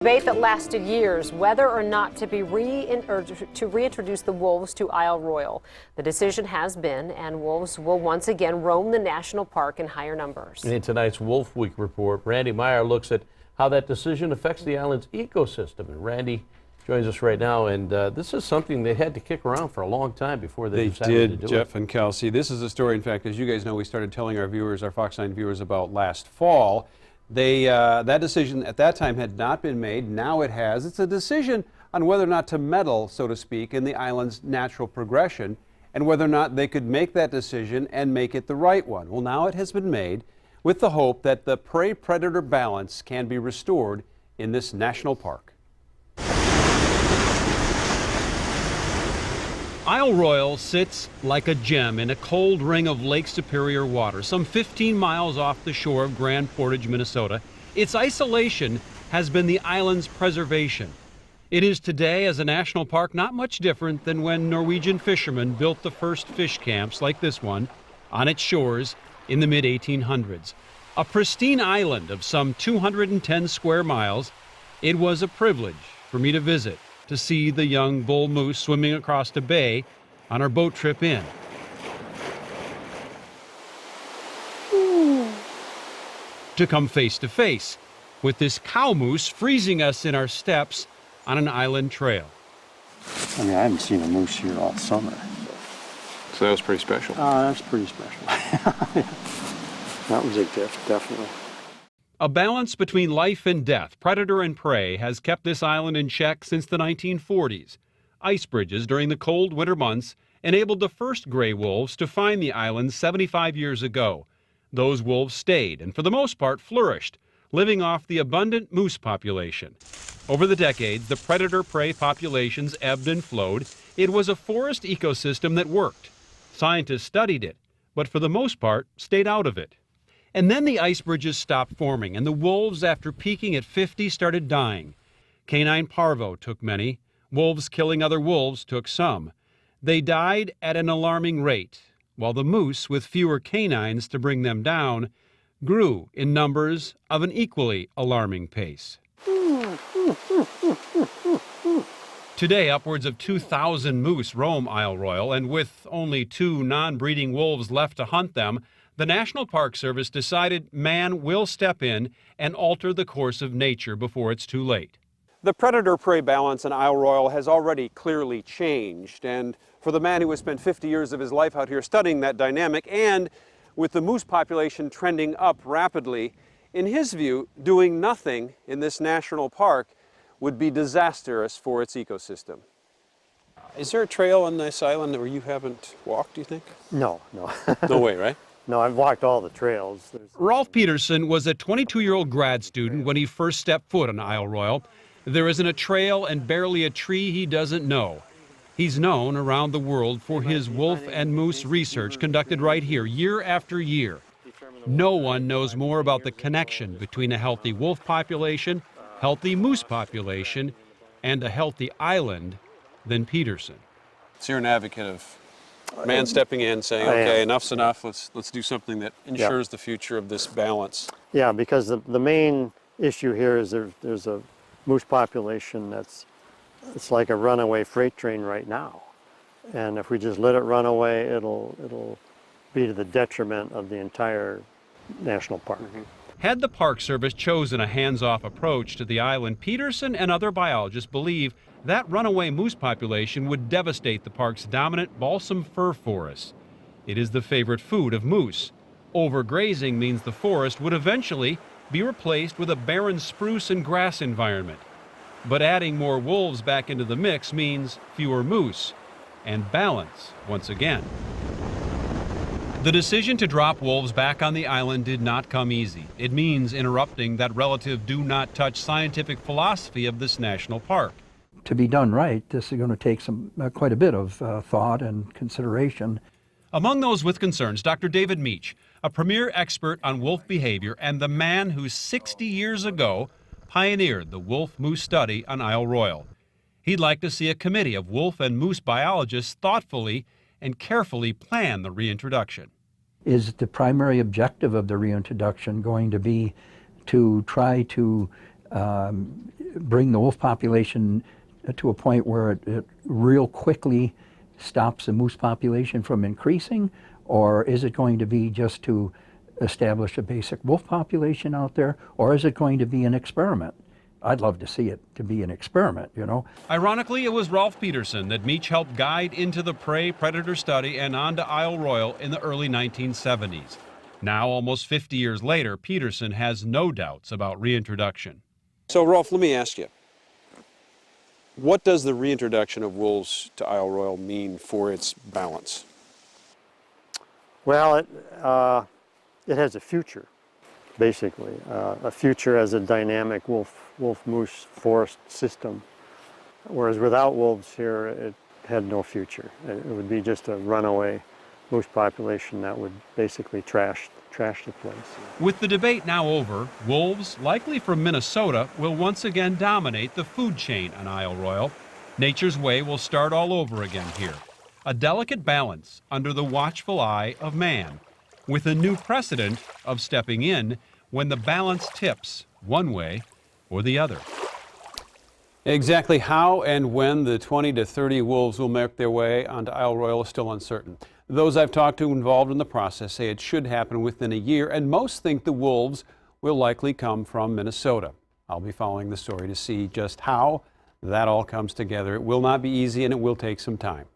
Debate that lasted years whether or not to reintroduce the wolves to Isle Royale. The decision has been, and wolves will once again roam the national park in higher numbers. In tonight's Wolf Week report, Randy Meyer looks at how that decision affects the island's ecosystem. And Randy joins us right now, and this is something they had to kick around for a long time before they decided to do it. They did, Jeff and Kelsey. This is a story, in fact, as you guys know, we started telling our viewers, our Fox 9 viewers, about last fall. That decision at that time had not been made. Now it has. It's a decision on whether or not to meddle, so to speak, in the island's natural progression, and whether or not they could make that decision and make it the right one. Well, now it has been made with the hope that the prey-predator balance can be restored in this national park. Isle Royale sits like a gem in a cold ring of Lake Superior water, some 15 miles off the shore of Grand Portage, Minnesota. Its isolation has been the island's preservation. It is today, as a national park, not much different than when Norwegian fishermen built the first fish camps like this one on its shores in the mid-1800s. A pristine island of some 210 square miles, it was a privilege for me to visit, to see the young bull moose swimming across the bay on our boat trip in. To come face to face with this cow moose freezing us in our steps on an island trail. I mean, I haven't seen a moose here all summer. So that was pretty special. That's pretty special. That was a gift, definitely. A balance between life and death, predator and prey, has kept this island in check since the 1940s. Ice bridges during the cold winter months enabled the first gray wolves to find the island 75 years ago. Those wolves stayed and for the most part flourished, living off the abundant moose population. Over the decades, the predator-prey populations ebbed and flowed. It was a forest ecosystem that worked. Scientists studied it, but for the most part stayed out of it. And then the ice bridges stopped forming, and the wolves, after peaking at 50, started dying. Canine parvo took many. Wolves killing other wolves took some. They died at an alarming rate, while the moose, with fewer canines to bring them down, grew in numbers of an equally alarming pace. Today, upwards of 2,000 moose roam Isle Royale, and with only 2 non-breeding wolves left to hunt them, the National Park Service decided man will step in and alter the course of nature before it's too late. The predator-prey balance in Isle Royale has already clearly changed, and for the man who has spent 50 years of his life out here studying that dynamic, and with the moose population trending up rapidly, in his view, doing nothing in this national park would be disastrous for its ecosystem. Is there a trail on this island where you haven't walked, do you think? No. No way, right? No, I've walked all the trails. ROLF PETERSON was a 22-year-old grad student when he first stepped foot on Isle Royale. There isn't a trail and barely a tree he doesn't know. He's known around the world for his wolf and moose research conducted right here, year after year. No one knows more about the connection between a healthy wolf population, healthy moose population, and a healthy island than PETERSON. So you're an advocate of man stepping in, saying, okay, enough's enough, let's do something that ensures the future of this balance. Yeah, because the main issue here is there's a moose population it's like a runaway freight train right now. And if we just let it run away, it'll be to the detriment of the entire national park. Had the Park Service chosen a hands-off approach to the island, PETERSON and other biologists believe that runaway moose population would devastate the park's dominant balsam fir forests. It is the favorite food of moose. Overgrazing means the forest would eventually be replaced with a barren spruce and grass environment. But adding more wolves back into the mix means fewer moose and balance once again. The decision to drop wolves back on the island did not come easy. It means interrupting that relative do-not-touch scientific philosophy of this national park. To be done right, this is going to take quite a bit of thought and consideration. Among those with concerns, Dr. David Meach, a premier expert on wolf behavior and the man who 60 years ago pioneered the wolf-moose study on Isle Royale. He'd like to see a committee of wolf and moose biologists thoughtfully and carefully plan the reintroduction. Is the primary objective of the reintroduction going to be to try to bring the wolf population to a point where it real quickly stops the moose population from increasing? Or is it going to be just to establish a basic wolf population out there? Or is it going to be an experiment? I'd love to see it to be an experiment, you know. Ironically, it was Rolf Peterson that Meach helped guide into the prey-predator study and onto Isle Royale in the early 1970s. Now, almost 50 years later, Peterson has no doubts about reintroduction. So, Rolf, let me ask you, what does the reintroduction of wolves to Isle Royale mean for its balance? Well, it has a future, basically, a future as a dynamic wolf-moose forest system, whereas without wolves here, it had no future. It would be just a runaway moose population that would basically trash the place. With the debate now over, wolves, likely from Minnesota, will once again dominate the food chain on Isle Royale. Nature's way will start all over again here. A delicate balance under the watchful eye of man, with a new precedent of stepping in when the balance tips one way or the other. Exactly how and when the 20 to 30 wolves will make their way onto Isle Royale is still uncertain. Those I've talked to involved in the process say it should happen within a year, and most think the wolves will likely come from Minnesota. I'll be following the story to see just how that all comes together. It will not be easy, and it will take some time.